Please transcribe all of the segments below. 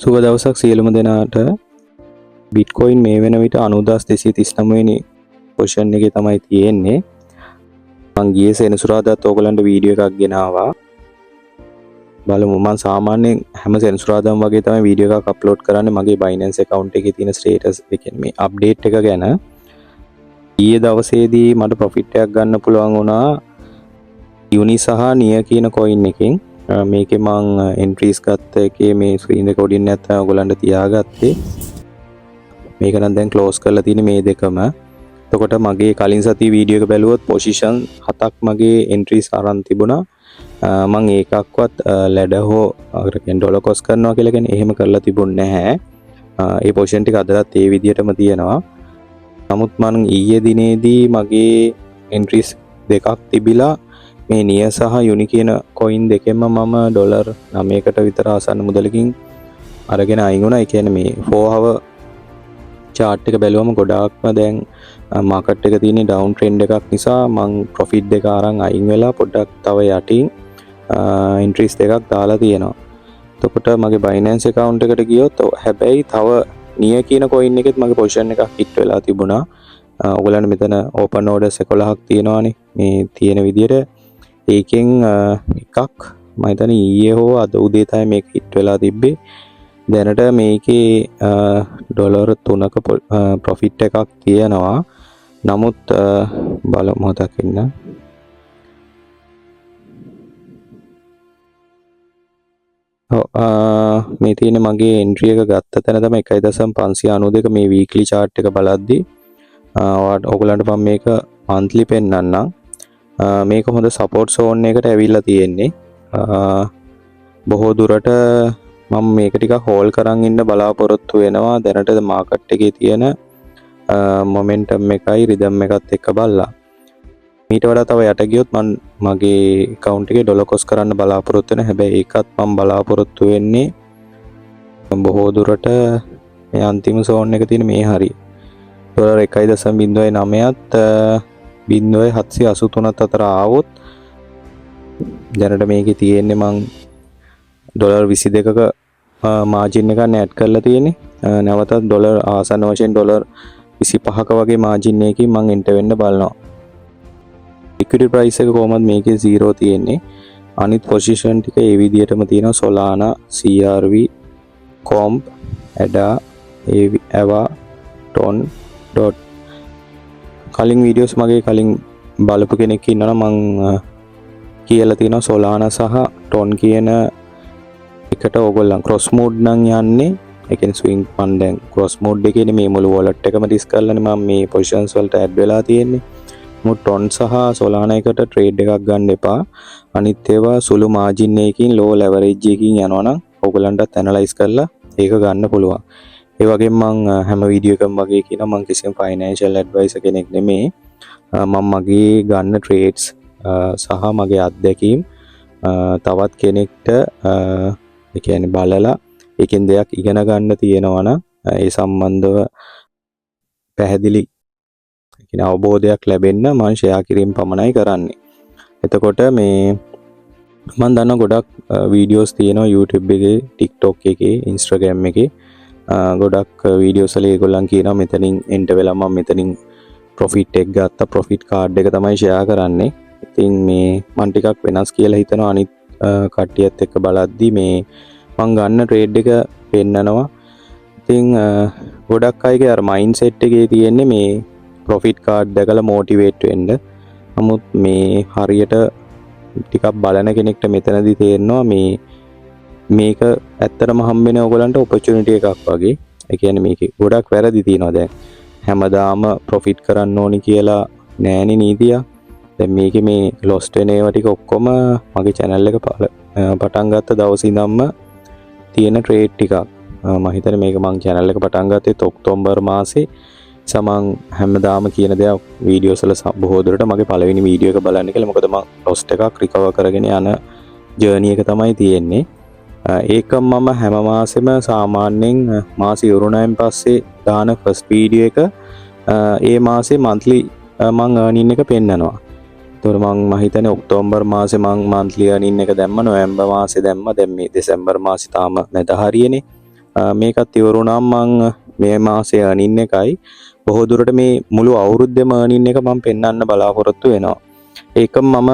සුබ දවසක් සියලුම දෙනාට. බිට්කොයින් මේ වෙන විට 90239 වෙනි පොසිෂන් එකේ තමයි තියෙන්නේ. මං ගියේ සෙනසුරාදාත් ඕගලන්ට වීඩියෝ එකක් ගෙනාවා. බලමු. මං සාමාන්‍යයෙන් හැම සෙනසුරාදාම වගේ තමයි වීඩියෝ එකක් අප්ලෝඩ් කරන්නේ මගේ Binance account එකේ තියෙන ස්ටේටස් එකෙන් මේ අප්ඩේට් එක ගැන. ඊයේ දවසේදී මට ප්‍රොෆිට් එකක් ගන්න පුළුවන් වුණා යුනි සහ නිය කියන කොයින් එකෙන්. මේකේ මං එන්ට්‍රීස් ගත්ත එකේ මේ ස්ක්‍රීන් රෙකෝඩින් නැත්නම් ඔයගොල්ලන්ට තියාගත්තේ. මේක නම් දැන් ක්ලෝස් කරලා තියෙන්නේ මේ දෙකම. එතකොට මගේ කලින් සතිය වීඩියෝ එක බැලුවොත් පොසිෂන් 7ක් මගේ එන්ට්‍රීස් අරන් තිබුණා. මං ඒකක්වත් ලැඩ හෝ අර කියන්නේ ඩොලර් කොස් කරනවා කියලා කියන්නේ එහෙම කරලා තිබුණේ නැහැ. ඒ පොසිෂන් ටික අදටත් ඒ විදිහටම තියෙනවා. නමුත් මං ඊයේ දිනේදී මගේ එන්ට්‍රීස් දෙකක් තිබිලා මේ නිය සහ යුනි කියන කොයින් දෙකෙන්ම මම ඩොලර් 9කට විතර ආසන්න මුදලකින් අරගෙන අයින් වුණා. ඒ කියන්නේ මේ 4 hour chart එක බැලුවම ගොඩාක්ම දැන් මාකට් එක තියෙන ඩවුන් ට්‍රෙන්ඩ් එකක් නිසා මං ප්‍රොෆිට් දෙක අරන් අයින් වෙලා පොඩ්ඩක් තව යටින් එන්ට්‍රීස් දෙකක් දාලා තියෙනවා. එතකොට මගේ Binance account එකට ගියොත් හැබැයි තව නිය කියන කොයින් එකෙත් මගේ පොසිෂන් එකක් හිට් වෙලා තිබුණා. ඔයගොල්ලන්ට මෙතන ඕපන් ඕඩර්ස් 11ක් තියෙනවානේ මේ තියෙන විදිහට. ඒකෙන් එකක් මම හිතන්නේ ඊයේ හෝ අද උදේ තමයි මේක හිට් වෙලා තිබ්බේ. දැනට මේකේ ඩොලර් 3ක ප්‍රොෆිට් එකක් තියෙනවා. නමුත් බලමු මොහොතක් ඉන්න. මේ තියෙන මගේ එන්ට්‍රි එක ගත්ත තැන තමයි 1.592 මේ වීක්ලි chart එක බලද්දි ඔයගොල්ලන්ට මම මේක monthly පෙන්නන්නම්. මේක හොඳ සපෝට් සෝන් එකට ඇවිල්ලා තියෙන්නේ. බොහෝ දුරට මම මේක ටිකක් හෝල් කරන් ඉන්න බලාපොරොත්තු වෙනවා. දැනට මාකට් එකේ තියෙන මොමන්ටම් එකයි රිදම් එකත් එක්ක බලලා. ඊට වඩා තව යට ගියොත් මම මගේ account එකේ ඩොලර් කොස් කරන්න බලාපොරොත්තු වෙනවා. හැබැයි ඒකත් මම බලාපොරොත්තු වෙන්නේ බොහෝ දුරට මේ අන්තිම සෝන් එක තියෙන මේ හරිය. ඩොලර් 1.09ත් 0.783ත් අතර ආවොත් දැනට මේකේ තියෙන්නේ මං ඩොලර් 22ක මාජින් එකක් ඇඩ් කරලා තියෙන්නේ. නැවතත් ඩොලර් ආසන්න වශයෙන් ඩොලර් 25ක වගේ මාජින් එකකින් මං එන්ටර් වෙන්න බලනවා. ලික්විඩිටි ප්‍රයිස් එක කොහොමද මේකේ 0 තියෙන්නේ. අනිත් පොසිෂන් ටික ඒ විදිහටම තියෙනවා. Solana, CRV, Comp, ADA, AVA, TON, DOT. කලින් වීඩියෝස් මගේ කලින් බලපු කෙනෙක් ඉන්නවා මං කියලා තියෙනවා Solana සහ TON කියන එකට ඕගොල්ලන් ක්‍රොස් මෝඩ් නම් යන්නේ. ඒ කියන්නේ ස්විං මන් දැන් ක්‍රොස් මෝඩ් එකේනේ මේ මුළු වොලට් එකම ඩිස් කරලානේ මම මේ පොසිෂන්ස් වලට ඇඩ් වෙලා තියෙන්නේ. මොකද TON සහ Solana එකට ට්‍රේඩ් එකක් ගන්න එපා. අනිත් ඒවා සුළු මාජින් එකකින් ලෝ ලෙවරේජ් එකකින් යනවා නම් ඕගොල්ලන්ටත් ඇනලයිස් කරලා ඒක ගන්න පුළුවන්. ඒ වගේම මම හැම වීඩියෝ එකම වගේ කියනවා මම කිසිම ෆයිනෑන්ෂල් ඇඩ්වයිසර් කෙනෙක් නෙමෙයි. මම මගේ ගන්න ට්‍රේඩ්ස් සහ මගේ අත්දැකීම් තවත් කෙනෙක්ට ඒ කියන්නේ බලලා ඒකෙන් දෙයක් ඉගෙන ගන්න තියෙනවා නම් ඒ සම්බන්ධව පැහැදිලි ඒ කියන්නේ අවබෝධයක් ලැබෙන්න මම ෂෙයා කිරීම පමණයි කරන්නේ. එතකොට මේ මම දන්න ගොඩක් වීඩියෝස් තියෙනවා YouTube එකේ, TikTok එකේ, Instagram එකේ. ගොඩක් වීඩියෝස් වල ඒගොල්ලන් කියනවා මෙතනින් එන්ටර් වෙලා මම මෙතනින් ප්‍රොෆිට් එක ගත්තා. ප්‍රොෆිට් කාඩ් එක තමයි ෂෙයා කරන්නේ. ඉතින් මේ මම ටිකක් වෙනස් කියලා හිතනවා අනිත් කට්ටියත් එක්ක බලද්දි මේ මම ගන්න ට්‍රේඩ් එක පෙන්නනවා. ඉතින් ගොඩක් අයගේ අර මයින්ඩ් සෙට් එකේ තියෙන්නේ මේ ප්‍රොෆිට් කාඩ් දැකලා මොටිවේට් වෙන්න. නමුත් මේ හරියට ටිකක් බලන කෙනෙක්ට මෙතනදී තේරෙනවා මේක ඇත්තටම හම්බෙන්නේ ඔයගලන්ට ඔපචුනිටි එකක් වගේ. ඒ කියන්නේ මේකේ ගොඩක් වැරදි තියෙනවා. දැන් හැමදාම ප්‍රොෆිට් කරන්න ඕනි කියලා නෑනේ නීතිය. දැන් මේකේ මේ ලොස්ට් වෙන ඒවා ටික ඔක්කොම මගේ channel එක පටන් ගත්ත දවසේ ඉඳන්ම තියෙන ට්‍රේඩ් ටිකක්. මම හිතන්නේ මේක මම channel එක පටන් ගත්තේ ඔක්තෝබර් මාසේ. සමන් හැමදාම කියන දේක් වීඩියෝස් වල බොහෝ දුරට මගේ පළවෙනි වීඩියෝ එක බලන්න කියලා. මොකද මම ලොස්ට් එකක් රිකවර් කරගෙන යන ජර්නි එක තමයි තියෙන්නේ. ඒක මම හැම මාසෙම සාමාන්‍යයෙන් මාස ඉවරුණායින් පස්සේ දාන ෆස්ට් වීඩියෝ එක ඒ මාසේ monthly මම earning එක පෙන්නනවා. ඒතකොට මම හිතන්නේ ඔක්තෝබර් මාසේ මම monthly earning එක දැම්ම, නොවැම්බර් මාසේ දැම්ම, දැන් මේ දෙසැම්බර් මාසේ තාම නැද හරියනේ. මේකත් ඉවරුණාම මං මේ මාසේ earning එකයි බොහෝ දුරට මේ මුළු අවුරුද්දේම earning එක මම පෙන්වන්න බලාපොරොත්තු වෙනවා. ඒකම මම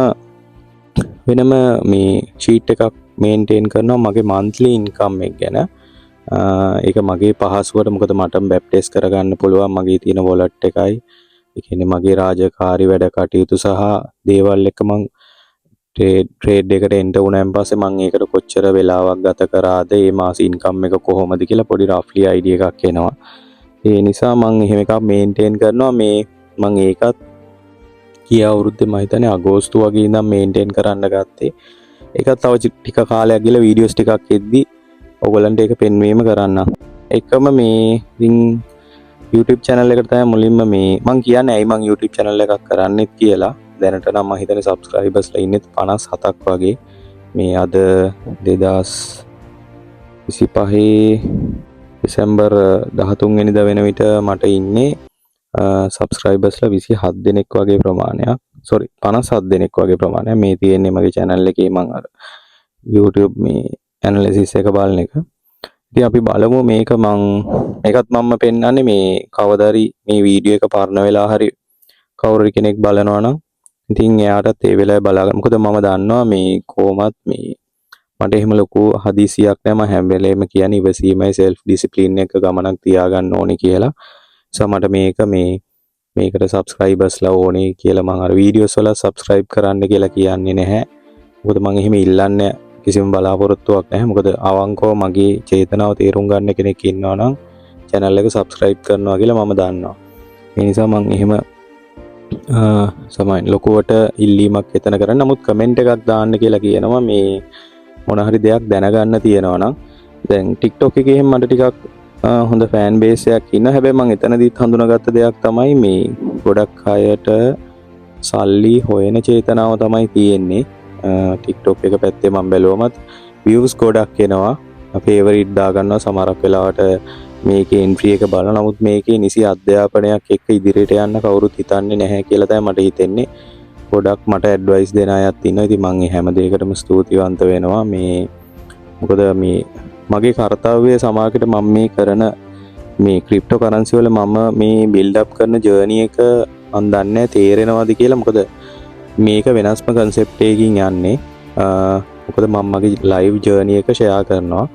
වෙනම මේ sheet එකක් maintain කරනවා මගේ monthly income එක ගැන. ඒක මගේ පහසුවට මොකද මට web test කරගන්න පුළුවන් මගේ තියෙන wallet එකයි. ඒ කියන්නේ මගේ රාජකාරී වැඩ කටයුතු සහ දේවල් එක මං ට්‍රේඩ් එකට එන්ටර් වුණාන් පස්සේ මම ඒකට කොච්චර වෙලාවක් ගත කරාද මේ මාස ඉන්කම් එක කොහොමද කියලා පොඩි රෆ්ලි අයිඩියා එකක් එනවා. ඒ නිසා මම එහෙම එකක් මේන්ටේන් කරනවා. මේ මම ඒකත් ගිය අවුරුද්දේ මම හිතන්නේ අගෝස්තු වගේ ඉඳන් මේන්ටේන් කරන්න ගත්තේ. ඒකත් තව ටික කාලයක් ගිහලා වීඩියෝස් ටිකක් එද්දි ඔයගලන්ට ඒක පෙන්වීම කරන්න. එකම මේ ඉතින් YouTube channel එකට තමයි මුලින්ම මේ මම කියන්නේ ඇයි මම YouTube channel එකක් කරන්නෙත් කියලා. දැනට නම් මම හිතන්නේ සබ්ස්ක්‍රයිබර්ස්ලා ඉන්නේ 57ක් වගේ. මේ අද 2025 දෙසැම්බර් 13 වෙනිදා වෙන විට මට ඉන්නේ සබ්ස්ක්‍රයිබර්ස්ලා 27 දෙනෙක් වගේ ප්‍රමාණයක්. 57 දෙනෙක් වගේ ප්‍රමාණයක්. මේ තියෙන්නේ මගේ channel එකේ මම අර YouTube මේ analysis එක බලන එක. ඉතින් අපි බලමු මේකත් මම පෙන්නන්නේ මේ කවදාරි මේ වීඩියෝ එක පරණ වෙලා හරි කවුරු කෙනෙක් බලනවා නම් ඉතින් එයාටත් ඒ වෙලාවේ බලාගන්න. මොකද මම දන්නවා මේ කොහොමත් මේ මට එහෙම ලොකු හදිසියක් නැහැ. මම හැම වෙලේම කියන්නේ ඉවසීමයි self discipline එක ගමනක් තියාගන්න ඕනේ කියලා. මට මේකට සබ්ස්ක්‍රයිබර්ස්ලා ඕනේ කියලා මම අර වීඩියෝස් වල සබ්ස්ක්‍රයිබ් කරන්න කියලා කියන්නේ නැහැ. මොකද මම එහෙම ඉල්ලන්නේ කිසිම බලාපොරොත්තුවක් නැහැ. මොකද අවංකව මගේ චේතනාව තේරුම් ගන්න කෙනෙක් ඉන්නවා නම් channel එක subscribe කරනවා කියලා මම දන්නවා. ඒ නිසා මම එහෙම සමහර ලොකුවට ඉල්ලීමක් එතන කරන්න. නමුත් කමෙන්ට් එකක් දාන්න කියලා කියනවා මේ මොන හරි දෙයක් දැනගන්න තියෙනවා නම්. දැන් TikTok එකේ එහෙම මට ටිකක් හොඳ ෆෑන් බේස් එකක් ඉන්නවා. හැබැයි මම එතනදිත් හඳුනාගත්ත දෙයක් තමයි මේ ගොඩක් අයට සල්ලි හොයන චේතනාව තමයි තියෙන්නේ. TikTok එක පැත්තේ මම බැලුවමත් views ගොඩක් එනවා. favorite දා ගන්නවා සමහරක් වෙලාවට මේකේ entry එක බලන. නමුත් මේකේ නිසි අධ්‍යාපනයක් එක්ක ඉදිරියට යන්න කවුරුත් හිතන්නේ නැහැ කියලා තමයි මට හිතෙන්නේ. ගොඩක් මට ඇඩ්වයිස් දෙන අයත් ඉන්නවා. ඉතින් මම හැම දෙයකටම ස්තුතිවන්ත වෙනවා. මේ මොකද මේ මගේ කාර්යය සමාජයට මම මේ කරන මේ ක්‍රිප්ටෝ කරන්සි වල මම මේ බිල්ඩ් අප් කරන ජර්නි එක මම දන්නේ තේරෙනවද කියලා. මොකද මේක වෙනස්ම concept එකකින් යන්නේ. මොකද මම මගේ live journey එක share කරනවා.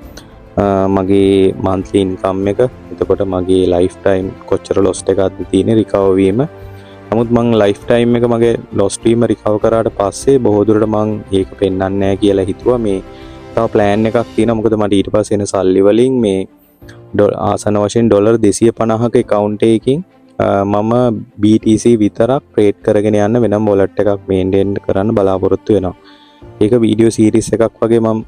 මගේ monthly income එක, එතකොට මගේ lifetime කොච්චර loss එකක්ද තියෙන්නේ recover වීම. නමුත් මම lifetime එක මගේ loss වීම recover කරාට පස්සේ බොහෝ දුරට මම ඒක පෙන්වන්නේ නැහැ කියලා හිතුවා. මේ තව plan එකක් තියෙනවා. මොකද මට ඊට පස්සේ එන සල්ලි වලින් මේ ආසන වශයෙන් ඩොලර් 250ක account එකකින් මම BTC විතරක් trade කරගෙන යන්න වෙනම wallet එකක් maintain කරන්න බලාපොරොත්තු වෙනවා. ඒක වීඩියෝ සීරීස් එකක් වගේ මම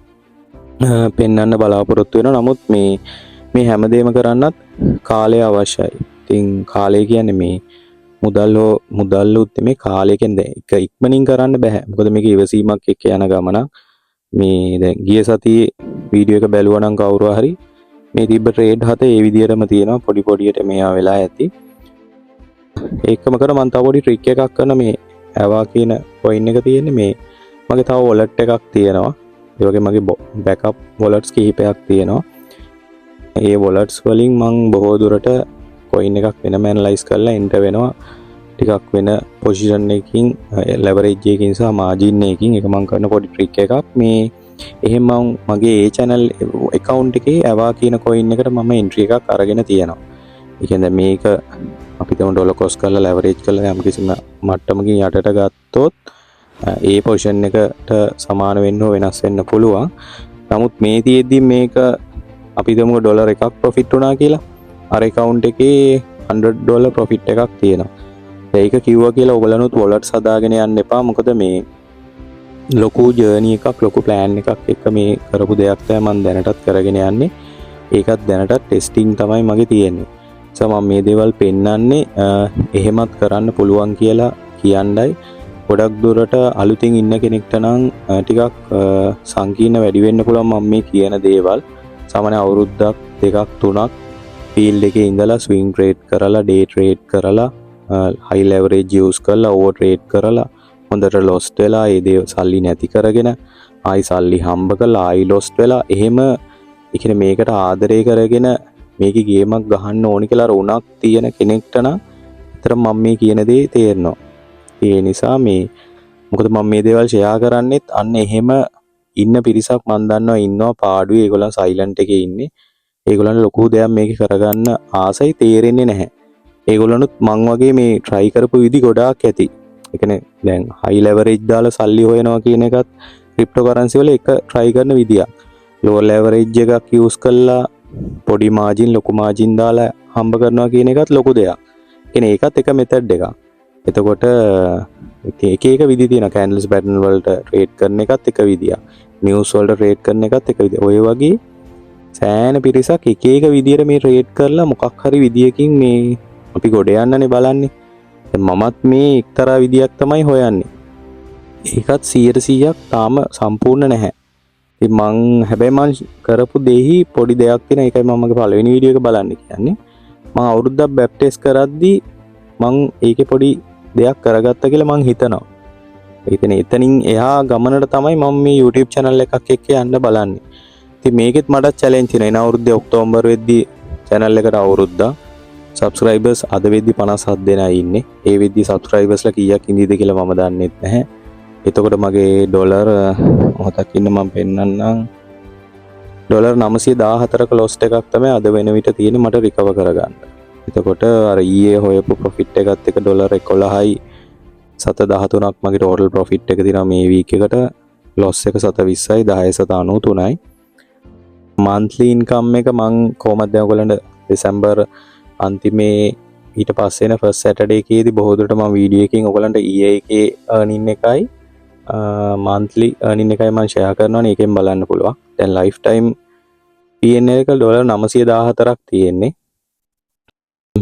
පෙන්වන්න බලාපොරොත්තු වෙනවා. නමුත් මේ හැමදේම කරන්නත් කාලය අවශ්‍යයි. ඉතින් කාලය කියන්නේ මේ මුදල්ලුත් මේ කාලය කියන්නේ එක ඉක්මනින් කරන්න බෑ. මොකද මේක ඉවසීමක් එක්ක යන ගමනක්. මේ දැන් ගිය සතියේ වීඩියෝ එක බැලුවා නම් කවුරු හරි මේ තිබ්බ ට්‍රේඩ් හත ඒ විදිහටම තියෙනවා. පොඩි පොඩියට මේවා වෙලා ඇති. ඒකම කර මම තව පොඩි ට්‍රික් එකක් කරන මේ ඇවා කියන coin එක තියෙන්නේ මේ මගේ තව wallet එකක් තියෙනවා. ඒ වගේ මගේ backup wallets කිහිපයක් තියෙනවා. ඒ wallets වලින් මම බොහෝ දුරට coin එකක් වෙනම analyze කරලා enter වෙනවා. ටිකක් වෙන position එකකින් leverage එකකින් සහ margin එකකින් ඒක මම කරන පොඩි trick එකක්. මේ එහෙම මම මගේ ඒ channel account එකේ ඇවා කියන coin එකට මම entry එකක් අරගෙන තියෙනවා. ඒ කියන්නේ මේක අපි තම ඩොලර් cost කරලා leverage කරලා යම් කිසිම මට්ටමකින් යටට ගත්තොත් ඒ පොසිෂන් එකට සමාන වෙන්න වෙනස් වෙන්න පුළුවන්. නමුත් මේ තියෙද්දි මේක අපි හිතමු ඩොලර් එකක් ප්‍රොෆිට් වුණා කියලා. අර account එකේ $100 ප්‍රොෆිට් එකක් තියෙනවා. ඒක කිව්වා කියලා ඔයගලනුත් wallets හදාගෙන යන්න එපා. මොකද මේ ලොකු ජර්නි එකක් ලොකු ප්ලෑන් එකක් එක්ක මේ කරපු දෙයක් තමයි මම දැනටත් කරගෙන යන්නේ. ඒකත් දැනටත් ටෙස්ටිං තමයි මගේ තියෙන්නේ. මම මේ දේවල් පෙන්වන්නේ එහෙමත් කරන්න පුළුවන් කියලා කියන්නයි. ගොඩක් දුරට අලුතින් ඉන්න කෙනෙක්ට නම් ටිකක් සංකීර්ණ වැඩි වෙන්න පුළුවන් මම මේ කියන දේවල්. සාමාන්‍ය අවුරුද්දක් දෙකක් තුනක් ෆීල්ඩ් එකේ ඉඳලා ස්විං ට්‍රේඩ් කරලා ඩේ ට්‍රේඩ් කරලා හයි ලෙවරේජ් යූස් කරලා ඕවර් ට්‍රේඩ් කරලා හොඳට ලොස්ට් වෙලා ඒ දේ සල්ලි නැති කරගෙන ආයි සල්ලි හම්බ කරලා ආයි ලොස්ට් වෙලා එහෙම ඒ කියන්නේ මේකට ආදරය කරගෙන මේකේ ගේමක් ගහන්න ඕනි කියලා උණක් තියෙන කෙනෙක්ට නම් ඇත්තටම මම මේ කියන දේ තේරෙනවා. ඒ නිසා මේ මොකද මම මේ දේවල් ෂෙයා කරන්නෙත් අන්න එහෙම ඉන්න පිරිසක් මම දන්නවා ඉන්නවා පාඩුවේ ඒගොල්ලන් සයිලන්ට් එකේ ඉන්නේ. ඒගොල්ලන්ට ලොකු දෙයක් මේක කරගන්න ආසයි තේරෙන්නේ නැහැ. ඒගොල්ලනුත් මං වගේ මේ try කරපු විදි ගොඩාක් ඇති. ඒ කියන්නේ දැන් high leverage දාලා සල්ලි හොයනවා කියන එකත් cryptocurrency වල එක try කරන විදියක්. low leverage එකක් use කරලා පොඩි margin ලොකු margin දාලා හම්බ කරනවා කියන එකත් ලොකු දෙයක්. කියන්නේ ඒකත් එක method එකක්. එතකොට එක එක විදි තියෙනවා. candles pattern වලට trade කරන එකත් එක විදියක්. news වලට trade කරන එකත් එක විදියක්. ඔය වගේ සෑහෙන පිරිසක් එක එක විදියට මේ trade කරලා මොකක් හරි විදියකින් මේ අපි ගොඩ යන්නනේ බලන්නේ. මමත් මේ එක්තරා විදියක් තමයි හොයන්නේ. ඒකත් 100%ක් තාම සම්පූර්ණ නැහැ. ඉතින් මං හැබැයි මං කරපු දෙහි පොඩි දෙයක් තියෙන එකයි මම මගේ පළවෙනි වීඩියෝ එක බලන්න කියන්නේ. මං අවුරුද්දක් බැප්ටිස් කරද්දී මං ඒකේ පොඩි දෙයක් කරගත්තා කියලා මං හිතනවා. එතනින් එහා ගමනට තමයි මම මේ YouTube channel එකක් එක්ක යන්න බලන්නේ. ඉතින් මේකෙත් මට challenge තියෙනවා. එන අවුරුද්දේ ඔක්තෝබර් වෙද්දී channel එකට අවුරුද්දක් subscribers අද වෙද්දි 57 දෙනා ඉන්නේ. ඒ වෙද්දි subscribersලා කීයක් ඉඳීද කියලා මම දන්නෙත් නැහැ. එතකොට මගේ ඩොලර් මොහොතක් ඉන්න මම පෙන්නන්නම්. ඩොලර් 914ක lost එකක් තමයි අද වෙන විට තියෙන්නේ මට recover කරගන්න. එතකොට අර ඊයේ හොයපු profit එකත් එක ඩොලර් 11යි 713ක් මගේ total profit එක තියෙනවා මේ week එකට. loss එක 720යි 10.93යි. monthly income එක මං කොහමද දැන් ඔයගලන්ට දෙසැම්බර් අන්තිමේ ඊට පස්සේ එන first Saturday එකේදී බොහෝ දුරට මම වීඩියෝ එකකින් ඔයගලන්ට EA එකේ earning එකයි monthly earning එකයි මම share කරනවානේ. ඒකෙන් බලන්න පුළුවන්. දැන් lifetime PNL එක ඩොලර් 914ක් තියෙන්නේ.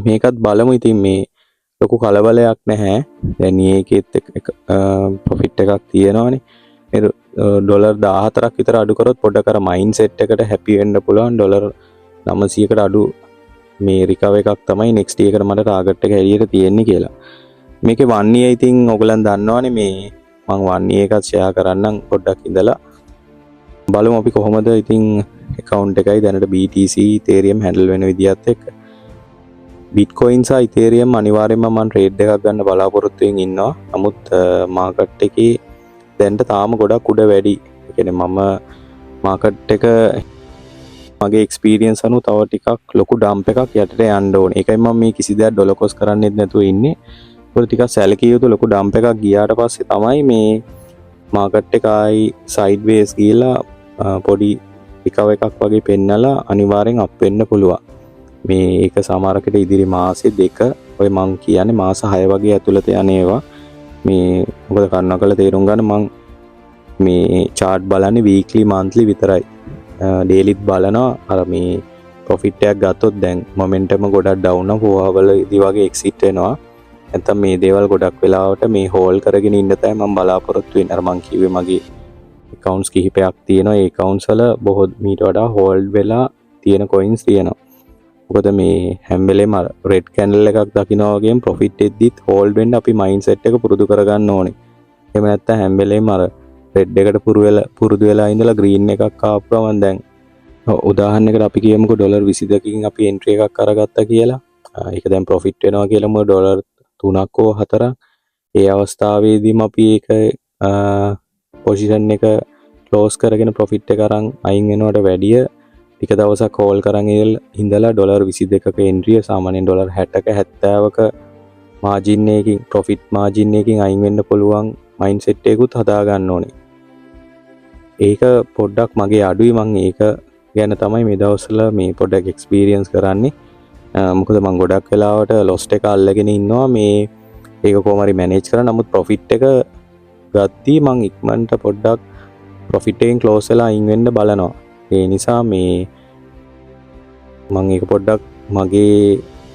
මේකත් බලමු. ඉතින් මේ ලොකු කලබලයක් නැහැ. දැන් EA එකේත් profit එකක් තියෙනවානේ. මේ ඩොලර් 14ක් විතර අඩු කරොත් පොඩ්ඩක් අර mindset එකට happy වෙන්න පුළුවන්. ඩොලර් 900කට අඩු මේ රිකවර් එකක් තමයි next year එකට මට ටාගට් එක හැටියට තියෙන්නේ කියලා. මේකේ 1 year ඉතින් ඔයගලන් දන්නවනේ මේ මම 1 year එකත් share කරන්නම් පොඩ්ඩක් ඉඳලා බලමු අපි කොහොමද ඉතින් account එකයි දැනට BTC Ethereum handle වෙන විදිහත් එක්ක Bitcoin සහ Ethereum අනිවාර්යයෙන්ම මම trade එකක් ගන්න බලාපොරොත්තු වෙමින් ඉන්නවා. නමුත් market එකේ දැන්ට තාම ගොඩක් උඩ වැඩි. ඒ කියන්නේ මම market එක මගේ එක්ස්පීරියන්ස් අනුව තව ටිකක් ලොකු ඩම්ප් එකක් යටට යන්න ඕනේ. ඒකයි මම මේ කිසි දෙයක් ඩොලර් කොස් කරන්නෙත් නැතුව ඉන්නේ. ඒක ටිකක් සැලකිය යුතු ලොකු ඩම්ප් එකක් ගියාට පස්සේ තමයි මේ මාකට් එක ආයි සයිඩ් වේස් ගිහලා පොඩි රිකවර් එකක් වගේ පෙන්නලා අනිවාර්යෙන් අප් වෙන්න පුළුවන්. මේ ඒක සමහරකට ඉදිරි මාසෙ දෙක ඔය මං කියන්නේ මාස 6 වගේ ඇතුළත යන ඒවා. මේ මොකද කන්නකල තේරුම් ගන්න මං මේ chart බලන්නේ weekly monthly විතරයි. ඩේලිත් බලනවා. අර මේ ප්‍රොෆිට් එකක් ගත්තොත් දැන් මොමන්ටම් ගොඩක් ඩවුන් නම් හොවවල ඉදි වගේ එක්සිට් වෙනවා. නැත්නම් මේ දේවල් ගොඩක් වෙලාවට මේ හෝල්ඩ් කරගෙන ඉන්න තමයි මම බලාපොරොත්තු වෙන්නේ. අර මං කිව්වේ මගේ accounts කිහිපයක් තියෙනවා. ඒ accounts වල බොහෝ මීට වඩා හෝල්ඩ් වෙලා තියෙන coins තියෙනවා. මොකද මේ හැම වෙලේම red candle එකක් දකිනවා වගේම profit එද්දිත් හෝල්ඩ් වෙන්න අපි mindset එක පුරුදු කරගන්න ඕනේ. එහෙම නැත්නම් හැම වෙලේම අර රෙඩ් එකට පුරුදු වෙලා ඉඳලා ග්‍රීන් එකක් ආපුවම දැන් උදාහරණයකට අපි කියමුකෝ ඩොලර් 22කින් අපි එන්ට්‍රි එකක් අරගත්තා කියලා. ඒක දැන් ප්‍රොෆිට් වෙනවා කියලාම ඩොලර් 3ක් හෝ 4ක්. ඒ අවස්ථාවේදීම අපි ඒක පොසිෂන් එක ක්ලෝස් කරගෙන ප්‍රොෆිට් එක අරන් අයින් වෙනවට වැඩිය ටික දවසක් හෝල් කරන් ඉඳලා ඩොලර් 22ක එන්ට්‍රිය සාමාන්‍යයෙන් ඩොලර් 60ක 70ක මාජින් එකකින් ප්‍රොෆිට් මාජින් එකකින් අයින් වෙන්න පුළුවන් මයින්ඩ්සෙට් එකකුත් හදා ගන්න ඕනේ. ඒක පොඩ්ඩක් මගේ අඩුයි. මම ඒක ගැන තමයි මේ දවස්වල මේ පොඩ්ඩක් එක්ස්පීරියන්ස් කරන්නේ. මොකද මම ගොඩක් වෙලාවට ලොස්ට් එක අල්ලගෙන ඉන්නවා මේ ඒක කොහොම හරි මැනේජ් කරලා. නමුත් ප්‍රොෆිට් එක ගත්තා මම ඉක්මනට පොඩ්ඩක් ප්‍රොෆිට් එකෙන් ක්ලෝස් වෙලා අයින් වෙන්න බලනවා. ඒ නිසා මේ මම ඒක පොඩ්ඩක් මගේ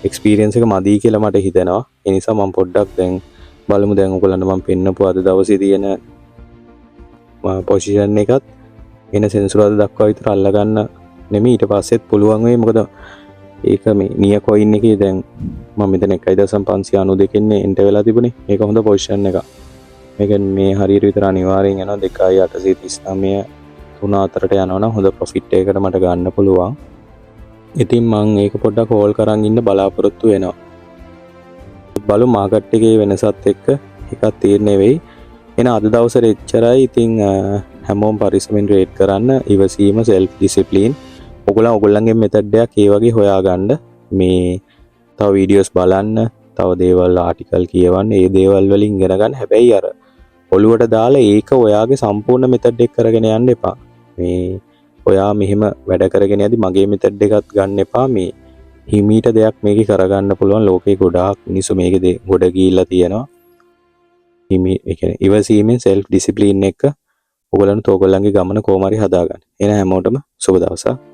එක්ස්පීරියන්ස් එක මදි කියලා මට හිතෙනවා. ඒ නිසා මම පොඩ්ඩක් දැන් බලමු. දැන් ඔයගොල්ලන්ට මම පෙන්නපු අද දවසේ තියෙන පොසිෂන් එකත් එන සෙන්සුරාදා දක්වා විතර අල්ලගන්න නෙමෙයි ඊට පස්සෙත් පුළුවන් වෙයි. මොකද ඒක මේ නිය කොයින් එකේ දැන් මම මෙතන 1.592 ඉන්නේ එන්ටර් වෙලා තිබුණේ. මේක හොඳ පොසිෂන් එකක්. මේක මේ හරියට විතර අනිවාර්යෙන් යනවා 2.839 3-4ට යනවා නම් හොඳ ප්‍රොෆිට් එකකට මට ගන්න පුළුවන්. ඉතින් මම ඒක පොඩ්ඩක් හෝල් කරන් ඉන්න බලාපොරොත්තු වෙනවා. බලමු මාකට් එකේ වෙනසත් එක්ක එකක් තීරණය වෙයි. එහෙනම් අද දවසට එච්චරයි. ඉතින් හැමෝම පරිස්සමෙන් ට්‍රේඩ් කරන්න, ඉවසීම, self discipline. ඔයගොල්ලන්ගේ මෙතඩ් එකක් ඒ වගේ හොයාගන්න. මේ තව වීඩියෝස් බලන්න, තව දේවල් ආටිකල් කියවන්න, ඒ දේවල් වලින් ඉගෙන ගන්න. හැබැයි අර ඔළුවට දාලා ඒක ඔයාගේ සම්පූර්ණ මෙතඩ් එක කරගෙන යන්න එපා. මේ ඔයා මෙහෙම වැඩ කරගෙන යද්දි මගේ මෙතඩ් එකත් ගන්න එපා. මේ හිමීට දෙයක් මේකේ කරගන්න පුළුවන්. ලෝකේ ගොඩාක් මිනිස්සු මේකේ ගොඩ ගිහිල්ලා තියෙනවා. හිමී ඒ කියන්නේ ඉවසීමෙන් self discipline එක ඔයගොල්ලන්ට ඔයගොල්ලන්ගේ ගමන කොහොම හරි හදාගන්න. එහෙනම් හැමෝටම සුබ දවසක්.